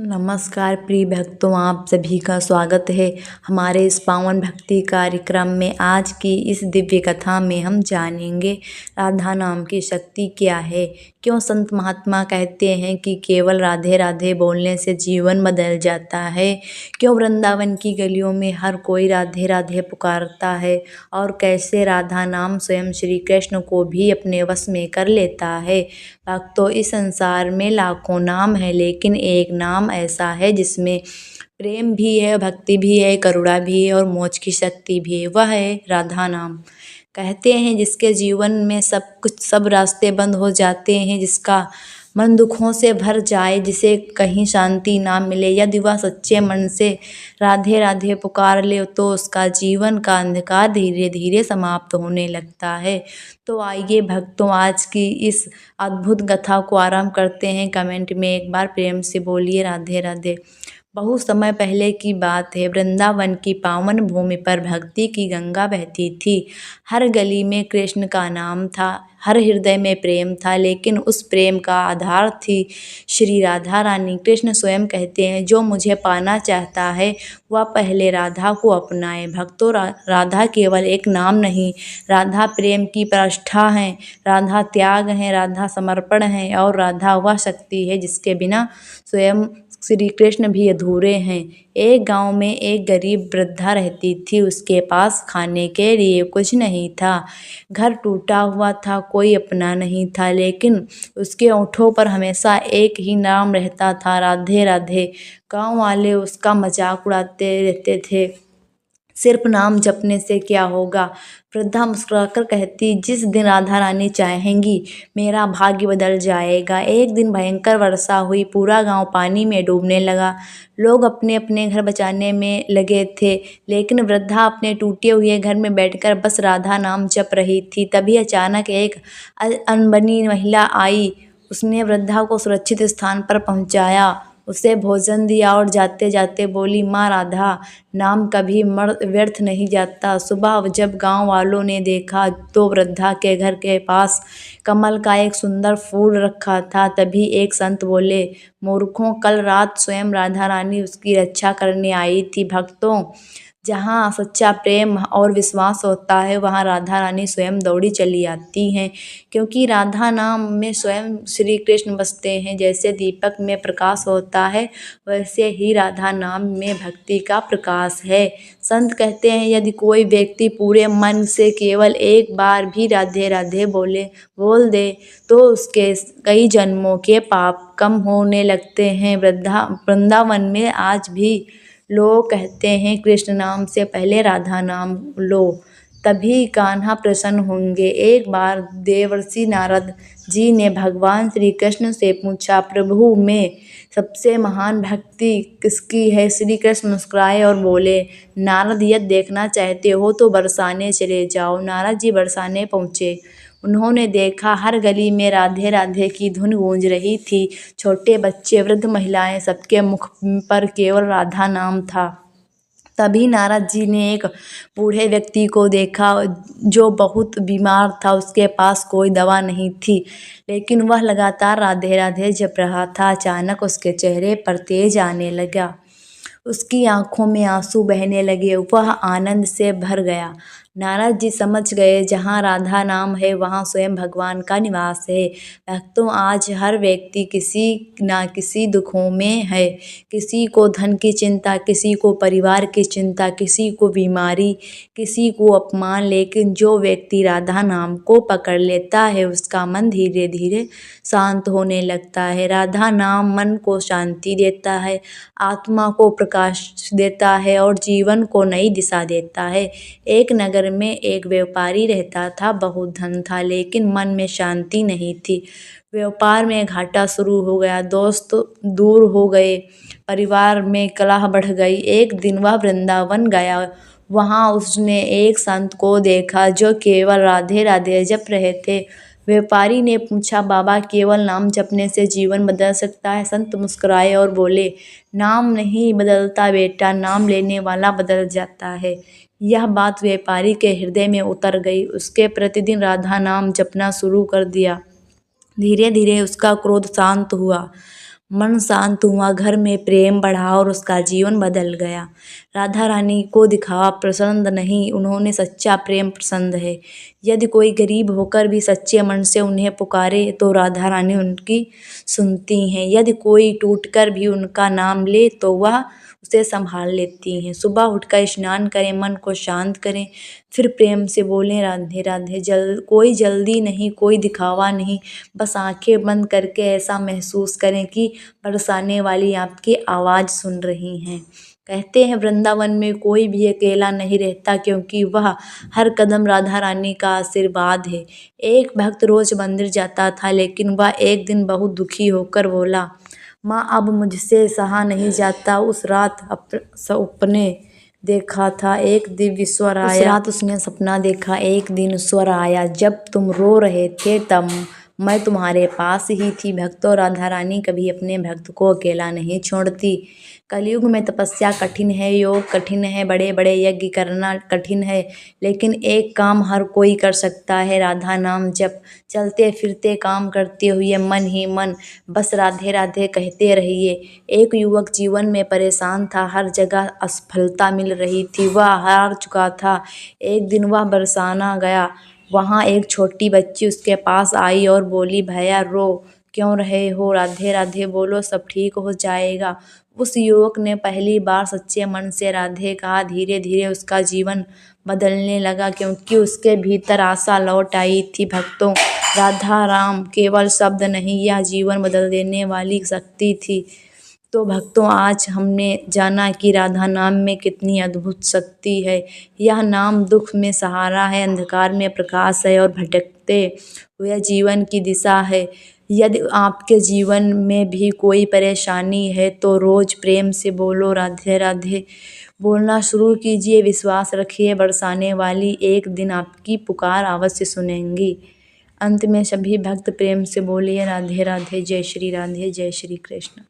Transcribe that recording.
नमस्कार प्रिय भक्तों, आप सभी का स्वागत है हमारे इस पावन भक्ति कार्यक्रम में। आज की इस दिव्य कथा में हम जानेंगे राधा नाम की शक्ति क्या है। क्यों संत महात्मा कहते हैं कि केवल राधे राधे बोलने से जीवन बदल जाता है। क्यों वृंदावन की गलियों में हर कोई राधे राधे पुकारता है और कैसे राधा नाम स्वयं श्री कृष्ण को भी अपने वश में कर लेता है। भक्तों, इस संसार में लाखों नाम है, लेकिन एक नाम ऐसा है जिसमें प्रेम भी है, भक्ति भी है, करुणा भी है और मोक्ष की शक्ति भी है। वह है राधा नाम। कहते हैं जिसके जीवन में सब रास्ते बंद हो जाते हैं, जिसका मन दुखों से भर जाए, जिसे कहीं शांति ना मिले, यदि वह सच्चे मन से राधे राधे पुकार ले तो उसका जीवन का अंधकार धीरे धीरे समाप्त होने लगता है। तो आइए भक्तों, आज की इस अद्भुत कथा को आरंभ करते हैं। कमेंट में एक बार प्रेम से बोलिए राधे राधे। बहुत समय पहले की बात है। वृंदावन की पावन भूमि पर भक्ति की गंगा बहती थी। हर गली में कृष्ण का नाम था, हर हृदय में प्रेम था, लेकिन उस प्रेम का आधार थी श्री राधा रानी। कृष्ण स्वयं कहते हैं, जो मुझे पाना चाहता है वह पहले राधा को अपनाए। भक्तों, राधा केवल एक नाम नहीं, राधा प्रेम की प्रतिष्ठा है, राधा त्याग है, राधा समर्पण है और राधा वह शक्ति है जिसके बिना स्वयं श्री कृष्ण भी अधूरे हैं। एक गांव में एक गरीब वृद्धा रहती थी। उसके पास खाने के लिए कुछ नहीं था, घर टूटा हुआ था, कोई अपना नहीं था, लेकिन उसके होठों पर हमेशा एक ही नाम रहता था, राधे राधे। गांव वाले उसका मजाक उड़ाते रहते थे, सिर्फ नाम जपने से क्या होगा। वृद्धा मुस्कुराकर कहती, जिस दिन राधा रानी चाहेंगी मेरा भाग्य बदल जाएगा। एक दिन भयंकर वर्षा हुई, पूरा गांव पानी में डूबने लगा। लोग अपने अपने घर बचाने में लगे थे, लेकिन वृद्धा अपने टूटे हुए घर में बैठकर बस राधा नाम जप रही थी। तभी अचानक एक अनबनी महिला आई। उसने वृद्धा को सुरक्षित स्थान पर पहुंचाया, उसे भोजन दिया और जाते जाते बोली, माँ राधा, नाम कभी व्यर्थ नहीं जाता। सुबह जब गांव वालों ने देखा तो वृद्धा के घर के पास कमल का एक सुंदर फूल रखा था। तभी एक संत बोले, मूर्खों, कल रात स्वयं राधा रानी उसकी रक्षा करने आई थी। भक्तों, जहाँ सच्चा प्रेम और विश्वास होता है वहाँ राधा रानी स्वयं दौड़ी चली आती हैं, क्योंकि राधा नाम में स्वयं श्री कृष्ण बसते हैं। जैसे दीपक में प्रकाश होता है, वैसे ही राधा नाम में भक्ति का प्रकाश है। संत कहते हैं, यदि कोई व्यक्ति पूरे मन से केवल एक बार भी राधे राधे बोल दे तो उसके कई जन्मों के पाप कम होने लगते हैं। वृंदावन में आज भी लोग कहते हैं, कृष्ण नाम से पहले राधा नाम लो, तभी कान्हा प्रसन्न होंगे। एक बार देवर्षि नारद जी ने भगवान श्री कृष्ण से पूछा, प्रभु में सबसे महान भक्ति किसकी है। श्री कृष्ण मुस्कुराए और बोले, नारद, यदि देखना चाहते हो तो बरसाने चले जाओ। नारद जी बरसाने पहुँचे। उन्होंने देखा हर गली में राधे राधे की धुन गूंज रही थी। छोटे बच्चे, वृद्ध महिलाएं, सबके मुख पर केवल राधा नाम था। तभी नारद जी ने एक बूढ़े व्यक्ति को देखा जो बहुत बीमार था। उसके पास कोई दवा नहीं थी, लेकिन वह लगातार राधे राधे जप रहा था। अचानक उसके चेहरे पर तेज आने लगा, उसकी आंखों में आंसू बहने लगे, वह आनंद से भर गया। नारद जी समझ गए, जहाँ राधा नाम है वहाँ स्वयं भगवान का निवास है। भक्तों, आज हर व्यक्ति किसी ना किसी दुखों में है। किसी को धन की चिंता, किसी को परिवार की चिंता, किसी को बीमारी, किसी को अपमान, लेकिन जो व्यक्ति राधा नाम को पकड़ लेता है उसका मन धीरे धीरे शांत होने लगता है। राधा नाम मन को शांति देता है, आत्मा को प्रकाश देता है और जीवन को नई दिशा देता है। एक नगर में एक व्यापारी रहता था। बहुत धन था, लेकिन मन में शांति नहीं थी। व्यापार में घाटा शुरू हो गया, दोस्त दूर हो गए, परिवार में कलह बढ़ गई। एक दिन वह वृंदावन गया। वहाँ उसने एक संत को देखा जो केवल राधे राधे जप रहे थे। व्यापारी ने पूछा, बाबा, केवल नाम जपने से जीवन बदल सकता है? संत मुस्कुराए और बोले, नाम नहीं बदलता बेटा, नाम लेने वाला बदल जाता है। यह बात व्यापारी के हृदय में उतर गई। उसके प्रतिदिन राधा नाम जपना शुरू कर दिया। धीरे धीरे उसका क्रोध शांत हुआ, मन शांत हुआ, घर में प्रेम बढ़ा और उसका जीवन बदल गया। राधा रानी को दिखावा पसंद नहीं, उन्होंने सच्चा प्रेम पसंद है। यदि कोई गरीब होकर भी सच्चे मन से उन्हें पुकारे तो राधा रानी उनकी सुनती हैं। यदि कोई टूटकर भी उनका नाम ले तो वह उसे संभाल लेती हैं। सुबह उठकर स्नान करें, मन को शांत करें, फिर प्रेम से बोलें राधे राधे। कोई जल्दी नहीं, कोई दिखावा नहीं, बस आंखें बंद करके ऐसा महसूस करें कि बरसाने वाली आपकी आवाज़ सुन रही हैं। कहते हैं वृंदावन में कोई भी अकेला नहीं रहता, क्योंकि वह हर कदम राधा रानी का आशीर्वाद है। एक भक्त रोज मंदिर जाता था, लेकिन वह एक दिन बहुत दुखी होकर बोला, माँ अब मुझसे सहा नहीं जाता। उस रात सपने देखा था, एक दिव्य स्वर आया। उस रात उसने सपना देखा, एक दिन स्वर आया, जब तुम रो रहे थे तब मैं तुम्हारे पास ही थी। भक्तों, राधा रानी कभी अपने भक्त को अकेला नहीं छोड़ती। कलयुग में तपस्या कठिन है, योग कठिन है, बड़े बड़े यज्ञ करना कठिन है, लेकिन एक काम हर कोई कर सकता है, राधा नाम जप। चलते फिरते काम करते हुए मन ही मन बस राधे राधे कहते रहिए। एक युवक जीवन में परेशान था, हर जगह असफलता मिल रही थी, वह हार चुका था। एक दिन वह बरसाना गया, वहाँ एक छोटी बच्ची उसके पास आई और बोली, भैया रो क्यों रहे हो, राधे राधे बोलो, सब ठीक हो जाएगा। उस युवक ने पहली बार सच्चे मन से राधे कहा। धीरे धीरे उसका जीवन बदलने लगा, क्योंकि उसके भीतर आशा लौट आई थी। भक्तों, राधा राम केवल शब्द नहीं, यह जीवन बदल देने वाली शक्ति थी। तो भक्तों, आज हमने जाना कि राधा नाम में कितनी अद्भुत शक्ति है। यह नाम दुख में सहारा है, अंधकार में प्रकाश है और भटकते हुए जीवन की दिशा है। यदि आपके जीवन में भी कोई परेशानी है तो रोज प्रेम से बोलो राधे राधे। बोलना शुरू कीजिए, विश्वास रखिए, बरसाने वाली एक दिन आपकी पुकार अवश्य सुनेंगी। अंत में सभी भक्त प्रेम से बोलिए राधे राधे। जय श्री राधे, जय श्री कृष्ण।